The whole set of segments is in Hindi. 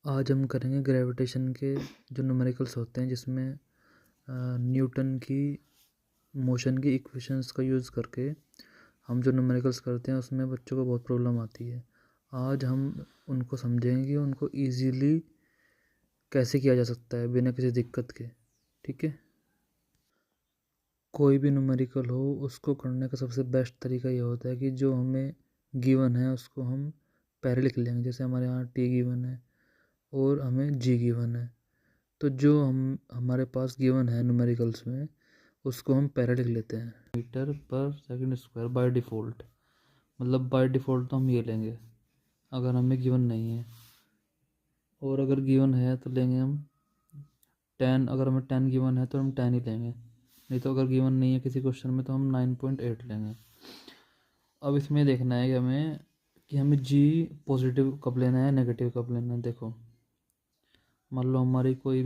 आज हम करेंगे ग्रेविटेशन के जो न्यूमेरिकल्स होते हैं, जिसमें न्यूटन की मोशन की इक्वेशंस का यूज़ करके हम जो न्यूमेरिकल्स करते हैं उसमें बच्चों को बहुत प्रॉब्लम आती है। आज हम उनको समझेंगे कि उनको इजीली कैसे किया जा सकता है बिना किसी दिक्कत के। ठीक है, कोई भी न्यूमेरिकल हो उसको करने का सबसे बेस्ट तरीका ये होता है कि जो हमें गिवन है उसको हम पहले लिख लेंगे। जैसे हमारे यहाँ टी गिवन है और हमें जी गिवन है, तो जो हमारे पास गिवन है न्यूमेरिकल्स में उसको हम पहले लिख लेते हैं। मीटर पर सेकंड स्क्वायर बाय डिफ़ॉल्ट, मतलब बाय डिफ़ॉल्ट तो हम ये लेंगे अगर हमें गिवन नहीं है, और अगर गिवन है तो लेंगे हम 10। अगर हमें 10 गिवन है तो हम 10 ही लेंगे, नहीं तो अगर गिवन नहीं है किसी क्वेश्चन में तो हम 9.8 लेंगे। अब इसमें देखना है कि हमें जी पॉजिटिव कब लेना है, नेगेटिव कब लेना है। देखो, मान लो हमारी कोई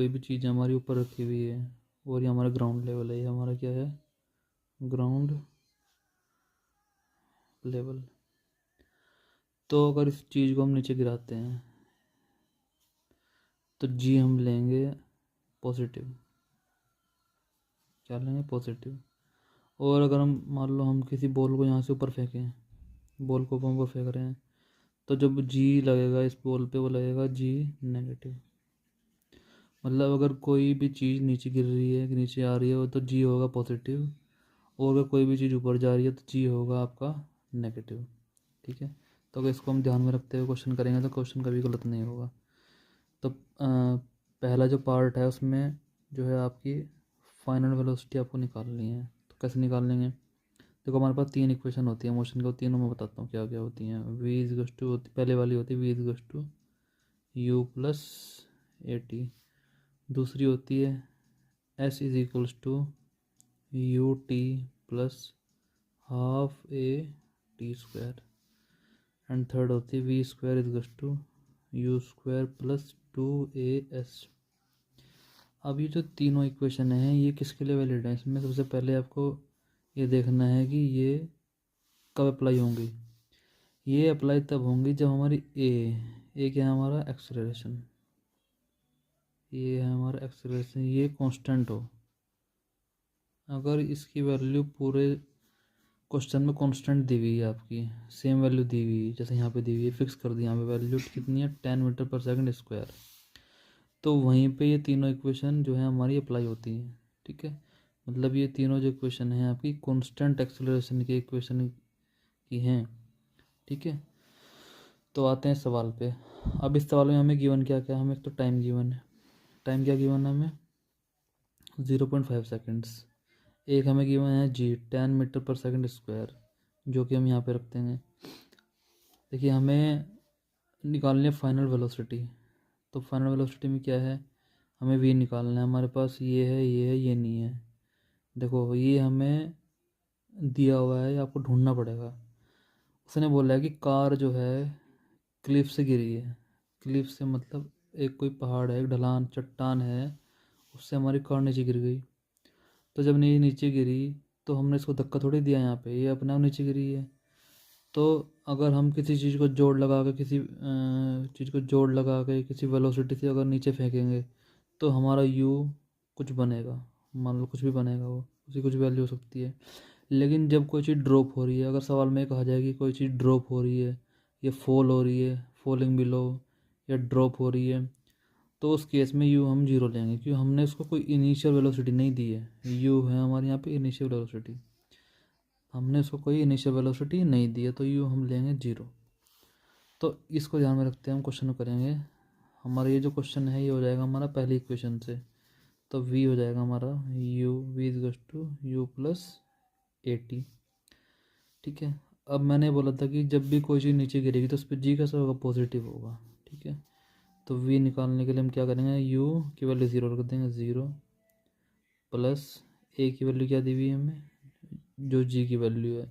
भी चीज़ हमारी ऊपर रखी हुई है और ये हमारा ग्राउंड लेवल है। ये हमारा क्या है, ग्राउंड लेवल। तो अगर इस चीज़ को हम नीचे गिराते हैं तो जी हम लेंगे पॉजिटिव। क्या लेंगे, पॉजिटिव। और अगर हम मान लो हम किसी बॉल को यहाँ से ऊपर फेंकें, बॉल को हम ऊपर फेंक रहे हैं, तो जब जी लगेगा इस बॉल पे वो लगेगा जी नेगेटिव। मतलब अगर कोई भी चीज़ नीचे गिर रही है, नीचे आ रही है, तो जी होगा पॉजिटिव, और अगर कोई भी चीज़ ऊपर जा रही है तो जी होगा आपका नेगेटिव। ठीक है, तो अगर इसको हम ध्यान में रखते हुए क्वेश्चन करेंगे तो क्वेश्चन कभी गलत नहीं होगा। तो पहला जो पार्ट है उसमें जो है आपकी फाइनल वेलोसिटी आपको निकालनी है। तो कैसे निकाल लेंगे, देखो हमारे पास 3 इक्वेशन होती है मोशन की, तीनों मैं बताता हूँ क्या क्या होती हैं। वी इज टू, पहले वाली होती है v is to u plus a t. दूसरी होती है s is equals to u t plus half a t square. And third होती है v square is to u square plus 2as। अब ये जो तीनों इक्वेशन हैं ये किसके लिए वैलिड है, इसमें सबसे पहले आपको ये देखना है कि ये कब अप्लाई होंगी। ये अप्लाई तब होंगी जब हमारी ए क्या है, हमारा एक्सेलरेशन, ये है हमारा एक्सेलरेशन, ये कांस्टेंट हो। अगर इसकी वैल्यू पूरे क्वेश्चन में कांस्टेंट दी हुई है, आपकी सेम वैल्यू दी हुई है, जैसे यहाँ पे दी हुई है, फिक्स कर दी यहाँ पे वैल्यू कितनी है 10 मीटर पर सेकंड स्क्वायर, तो वहीं पे ये तीनों इक्वेशन जो है हमारी अप्लाई होती हैं। ठीक है, मतलब ये तीनों जो इक्वेशन हैं आपकी कांस्टेंट एक्सेलरेशन के इक्वेशन की हैं। ठीक है, तो आते हैं सवाल पे। अब इस सवाल में हमें गिवन क्या क्या है, हमें एक तो टाइम गिवन है। टाइम क्या गिवन है हमें, 0.5 सेकेंड्स। एक हमें गिवन है जी 10 मीटर पर सेकंड स्क्वायर, जो कि हम यहाँ पे रखते हैं। देखिए, हमें निकालनी है फाइनल वेलोसिटी। तो फाइनल वेलोसिटी में क्या है, हमें वी निकालना है। हमारे पास ये है, ये है, ये नहीं है। देखो, ये हमें दिया हुआ है, आपको ढूंढना पड़ेगा। उसने बोला है कि कार जो है क्लिफ से गिरी है। क्लिफ से मतलब एक कोई पहाड़ है, एक ढलान चट्टान है, उससे हमारी कार नीचे गिर गई। तो जब ये नीचे गिरी तो हमने इसको धक्का थोड़ी दिया, यहाँ पे ये अपने आप नीचे गिरी है। तो अगर हम किसी चीज़ को जोड़ लगा के किसी वेलोसिटी से अगर नीचे फेंकेंगे तो हमारा यू कुछ बनेगा, मान लो कुछ भी बनेगा, वो उसकी कुछ वैल्यू हो सकती है। लेकिन जब कोई चीज़ ड्रॉप हो रही है, अगर सवाल में कहा जाए कि कोई चीज़ ड्रॉप हो रही है या फॉल हो रही है, फॉलिंग बिलो, या ड्रॉप हो रही है, तो उस केस में यू हम जीरो लेंगे, क्योंकि हमने उसको कोई इनिशियल वेलोसिटी नहीं दी है। यू है हमारे यहाँ पे इनिशियल वेलोसिटी, हमने उसको कोई इनिशियल वेलोसिटी नहीं दी है, तो यू हम लेंगे जीरो। तो इसको ध्यान में रखते हैं हम क्वेश्चन करेंगे। हमारा ये जो क्वेश्चन है ये हो जाएगा हमारा पहली इक्वेशन से। तो वी हो जाएगा हमारा u, v is to u plus a t. ठीक है, अब मैंने बोला था कि जब भी कोई चीज़ नीचे गिरेगी तो उस पर जी कैसा होगा, पॉजिटिव होगा। ठीक है, तो वी निकालने के लिए हम क्या करेंगे, यू की वैल्यू ज़ीरो रख देंगे, ज़ीरो प्लस ए की वैल्यू क्या दी हुई है हमें, जो जी की वैल्यू है।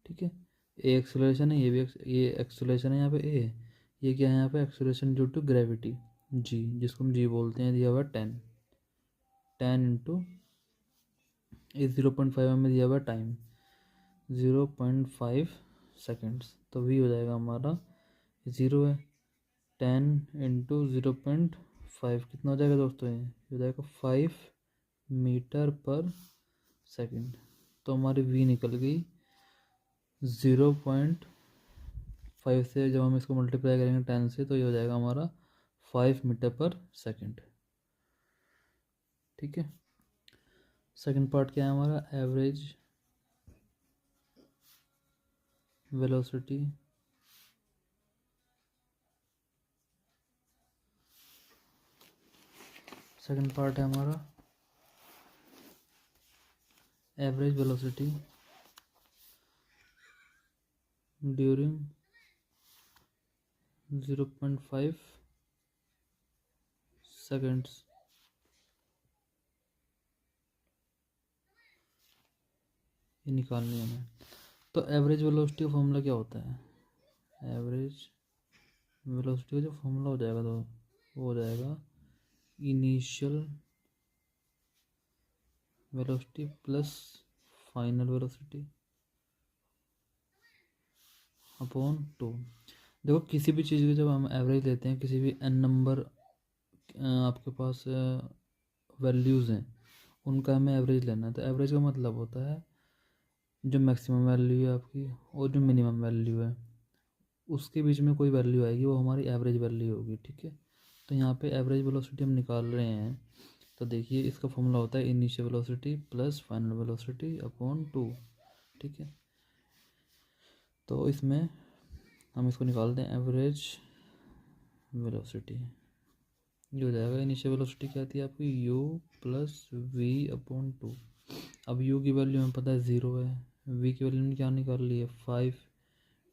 ठीक है, ए एक्सेलरेशन है, ये एक्सेलरेशन है यहाँ पे ए, ये क्या है यहाँ पे acceleration due to gravity G, जिसको हम जी बोलते हैं, दिया हुआ 10 इंटू इस 0.5 हमें दिया हुआ टाइम 0.5 सेकेंड्स। तो वी हो जाएगा हमारा ज़ीरो है, 10 × 0.5 कितना हो जाएगा दोस्तों, ये हो जाएगा 5 मीटर पर सेकंड। तो हमारी v निकल गई 0.5 से, जब हम इसको मल्टीप्लाई करेंगे 10 से तो ये हो जाएगा हमारा 5 मीटर पर सेकंड। ठीक है, सेकंड पार्ट क्या है हमारा, एवरेज वेलोसिटी सेकंड पार्ट है हमारा एवरेज वेलोसिटी ड्यूरिंग 0.5 सेकंड्स। ये निकालनी है हमें। तो एवरेज वेलोसिटी का फॉर्मूला क्या होता है, एवरेज वेलोसिटी का जो फॉर्मूला हो जाएगा तो वो हो जाएगा initial velocity plus final velocity upon 2। देखो किसी भी चीज़ की जब हम एवरेज लेते हैं, किसी भी n नंबर आपके पास वैल्यूज़ हैं, उनका हमें एवरेज लेना है। तो एवरेज का मतलब होता है जो मैक्सिमम वैल्यू है आपकी और जो मिनिमम वैल्यू है उसके बीच में कोई वैल्यू आएगी, वो हमारी एवरेज वैल्यू होगी। ठीक है, तो यहाँ पे एवरेज वेलोसिटी हम निकाल रहे हैं। तो देखिए इसका फॉर्मूला होता है initial velocity plus final velocity upon 2। ठीक है, तो इसमें हम इसको निकालते हैं एवरेज वेलोसिटी। ये हो जाएगा इनिशियल वेलोसिटी क्या आती है आपकी u प्लस वी अपॉन 2। अब u की वैल्यू हमें पता है 0 है, v की वैल्यू क्या निकाल ली है 5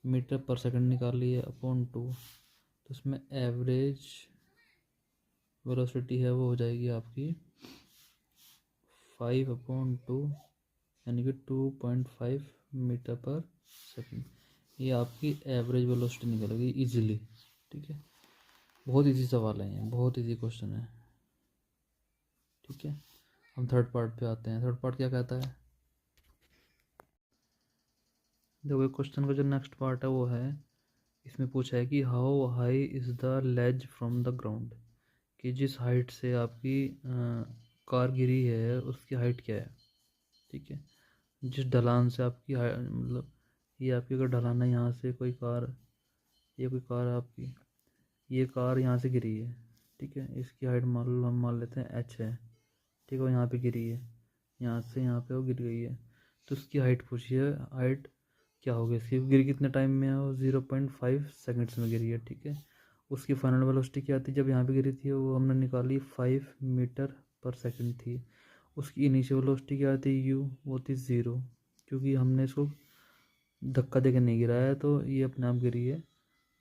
मीटर पर सेकंड निकाल ली है अपॉन 2। तो इसमें एवरेज वेलोसिटी है वो हो जाएगी आपकी 5/2 यानी कि 2.5 मीटर पर सेकंड। ये आपकी एवरेज वेलोसिटी निकलेगी इजीली। ठीक है, बहुत इजी सवाल है, ये बहुत इजी क्वेश्चन है। ठीक है, हम थर्ड पार्ट पे आते हैं। थर्ड पार्ट क्या कहता है, देखो क्वेश्चन का जो नेक्स्ट पार्ट है वो है, इसमें पूछा है कि how high is the ledge from the ground, कि जिस हाइट से आपकी कार गिरी है उसकी हाइट क्या है। ठीक है, जिस ढलान से आपकी मतलब ये आपकी अगर ढलान है, यहाँ से कोई कार, ये कोई कार है आपकी, ये कार यहाँ से गिरी है। ठीक है, इसकी हाइट मान लो हम मान लेते हैं h है। ठीक है, वो यहाँ पे गिरी है, यहाँ से यहाँ पे वो गिर गई है। तो उसकी हाइट पूछी है, हाइट क्या होगी इसकी, गिरी कितने टाइम में है, वो 0.5 सेकेंड्स में गिरी है। ठीक है, उसकी फाइनल वेलोसिटी क्या थी जब यहाँ पे गिरी थी, वो हमने निकाली 5 मीटर पर सेकंड थी। उसकी इनिशियल वेलोसिटी क्या थी u, वो थी 0, क्योंकि हमने इसको धक्का देकर नहीं गिराया है तो ये अपने आप गिरी है।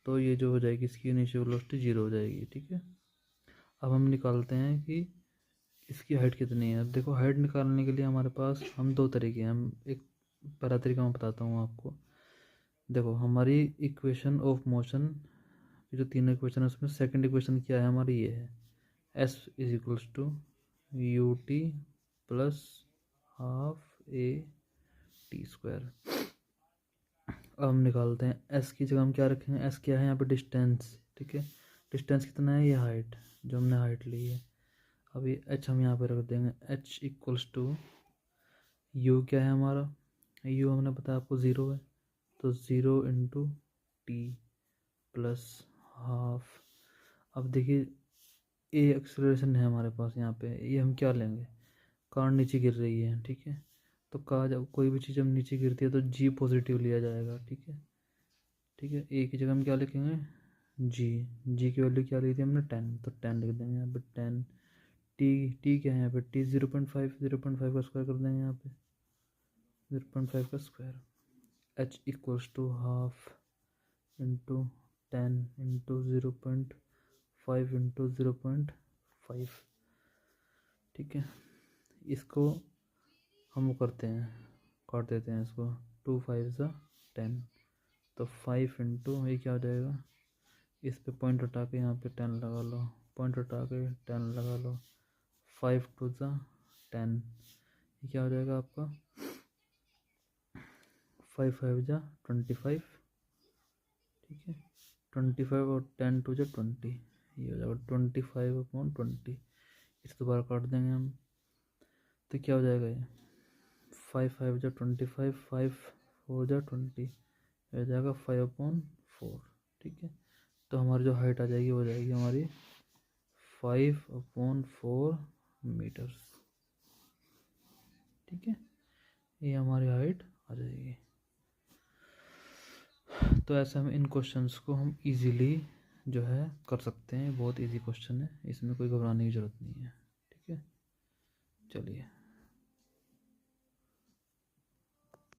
तो ये जो हो जाएगी इसकी इनिशियल वेलोसिटी 0 हो जाएगी। ठीक है, अब हम निकालते हैं कि इसकी हाइट कितनी है। अब देखो हाइट निकालने के लिए हमारे पास हम दो तरीके हैं, हम एक पहला तरीका मैं बताता हूँ आपको। देखो हमारी इक्वेशन ऑफ मोशन जो तीन इक्वेशन है उसमें सेकंड इक्वेशन क्या है हमारी, ये है s is equals to u t plus half a t square. अब हम निकालते हैं s की जगह हम क्या रखेंगे, s क्या है यहाँ पे डिस्टेंस। ठीक है, डिस्टेंस कितना है, ये हाइट जो हमने हाइट ली है। अब ये h हम यहाँ पे रख देंगे, h इक्वल्स टू u क्या है हमारा, u हमने बताया आपको 0 है, तो 0 इंटू टी प्लस हाफ। अब देखिए ए एक्सेलरेशन है हमारे पास यहाँ पे, ये हम क्या लेंगे, कार नीचे गिर रही है। ठीक है, तो कार जब कोई भी चीज़ जब नीचे गिरती है तो जी पॉजिटिव लिया जाएगा। ठीक है, ठीक है, ए की जगह हम क्या लिखेंगे जी की वैल्यू क्या ली थी हमने 10, तो 10 लिख देंगे यहाँ पे 10। टी क्या है यहाँ पे, टी 0.5 का स्क्वायर कर देंगे यहाँ पे 0.5 का square. H equals to half into 10 into 0.5 into 0.5। ठीक है, इसको हम करते हैं, काट देते हैं इसको, 2 5 ज़ा 10, तो 5 इंटू ये क्या हो जाएगा, इस पे पॉइंट हटा के यहाँ पे 10 लगा लो, पॉइंट हटा के 10 लगा लो, 5 2 ज़ा 10, ये क्या हो जाएगा आपका 5 5 ज़ा 25। ठीक है। 25 और 10 टू जो 20, ये हो जाएगा 25/20। इस दोबारा काट देंगे हम, तो क्या हो जाएगा ये 5×5 = 25, 5×4 = 20, हो जाएगा 5/4। ठीक है, तो हमारी जो हाइट आ जाएगी वो जाएगी हमारी 5/4 मीटर्स। ठीक है, ये हमारी हाइट आ जाएगी। तो ऐसे हम इन क्वेश्चंस को हम इजीली जो है कर सकते हैं। बहुत इजी क्वेश्चन है, इसमें कोई घबराने की ज़रूरत नहीं है। ठीक है, चलिए।